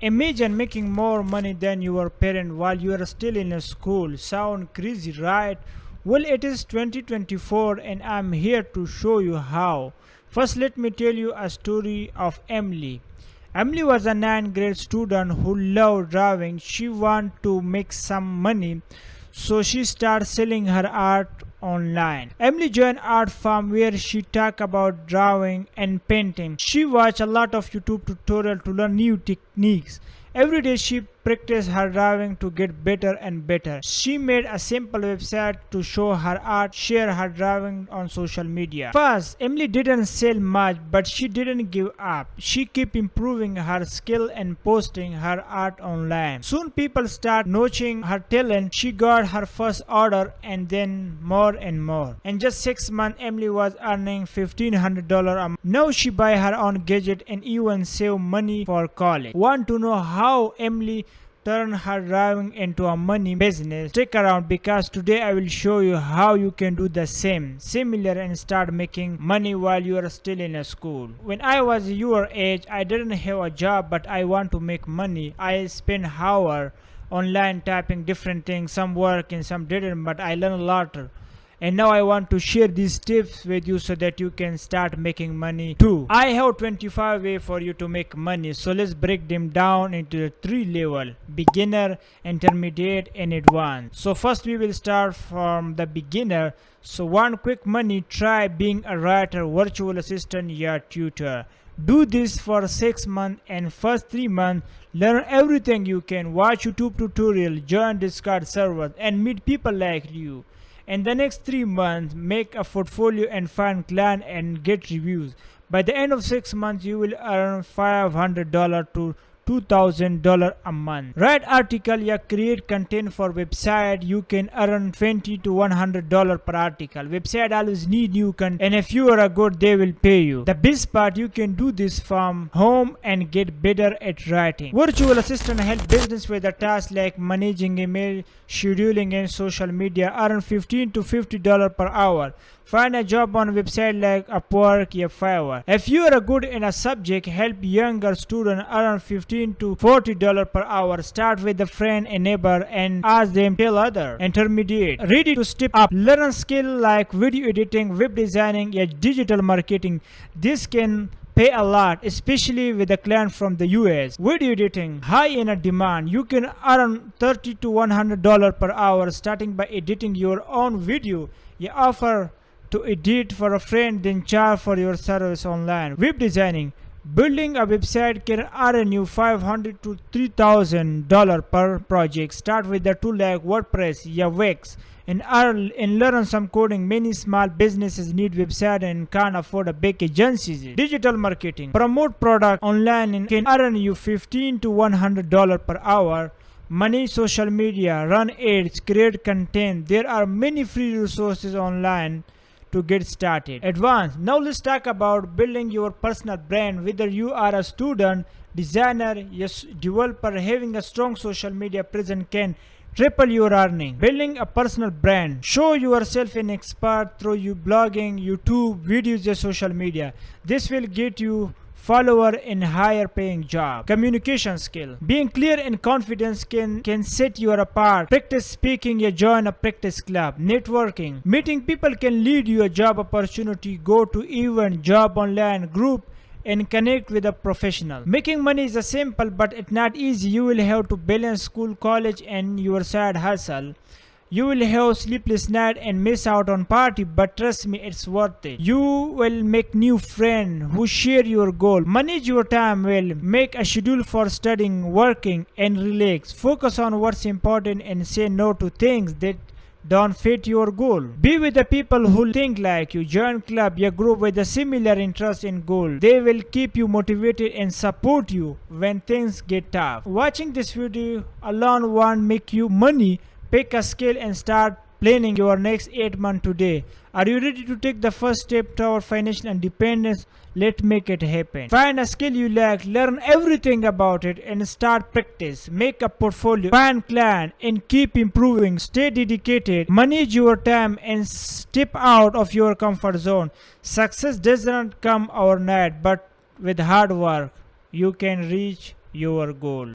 Imagine making more money than your parent while you are still in a school. Sound crazy, right? Well, it is 2024 and I'm here to show you how. First, let me tell you a story of Emily. Emily was a ninth grade student who loved drawing. She wanted to make some money, so she started selling her art online. Emily joined art farm where she talked about drawing and painting. She watched a lot of YouTube tutorials to learn new techniques. Every day she practiced her drawing to get better and better. She made a simple website to show her art, share her drawing on social media. First, Emily didn't sell much, but she didn't give up. She kept improving her skill and posting her art online. Soon people started noticing her talent. She got her first order and then more and more. In just 6 months, Emily was earning $1,500 a month. Now she buy her own gadget and even save money for college. Want to know how Emily turn her drawing into a money business? Stick around because today I will show you how you can do the similar and start making money while you are still in a school. When I was your age, I didn't have a job, but I want to make money. I spent hours online typing different things. Some work and some didn't, but I learned a lot. And now I want to share these tips with you so that you can start making money too. I have 25 ways for you to make money. So let's break them down into the 3 levels: beginner, intermediate, and advanced. So first we will start from the beginner. So one quick money, try being a writer, virtual assistant, or tutor. Do this for 6 months and first 3 months learn everything you can. Watch YouTube tutorial, join Discord servers, and meet people like you. In the next 3 months, make a portfolio and find clients and get reviews. By the end of 6 months, you will earn $500 to $2,000 a month. Write article or create content for website. You can earn $20 to $100 per article. Website always need new content, and if you are good, they will pay you. The best part, you can do this from home and get better at writing. Virtual assistant help business with a task like managing email, scheduling, and social media. Earn $15 to $50 per hour. Find a job on a website like Upwork or Fiverr. If you are good in a subject, help younger students earn $15 to $40 per hour. Start with a friend and neighbor and ask them tell other. Intermediate, ready to step up. Learn skill like video editing, web designing, or digital marketing. This can pay a lot, especially with a client from the US. Video editing, high in a demand. You can earn $30 to $100 per hour starting by editing your own video. You offer to edit for a friend, then charge for your service online. Web designing, building a website can earn you $500 to $3,000 per project. Start with a tool like WordPress or Wix and learn some coding. Many small businesses need website and can't afford a big agencies. Digital marketing, promote product online and can earn you $15 to $100 per hour. Manage social media, run ads, create content. There are many free resources online to get started. Advanced, now let's talk about building your personal brand. Whether you are a student, designer, yes, developer, having a strong social media presence can triple your earning. Building a personal brand, show yourself an expert through your blogging, YouTube videos, or social media. This will get you follower in higher paying job. Communication skill, being clear and confident can set you apart. Practice speaking, you join a practice club. Networking, meeting people can lead you a job opportunity. Go to event, job online, group, and connect with a professional. Making money is a simple, but it's not easy. You will have to balance school, college, and your side hustle. You will have sleepless night and miss out on party, but trust me, it's worth it. You will make new friends who share your goal. Manage your time well. Make a schedule for studying, working, and relax. Focus on what's important and say no to things that don't fit your goal. Be with the people who think like you. Join club, your group with a similar interest and goal. They will keep you motivated and support you when things get tough. Watching this video alone won't make you money. Pick a skill and start planning your next 8 months today. Are you ready to take the first step toward financial independence? Let's make it happen. Find a skill you like, learn everything about it, and start practice. Make a portfolio, find client, and keep improving. Stay dedicated, manage your time, and step out of your comfort zone. Success doesn't come overnight, but with hard work, you can reach your goal.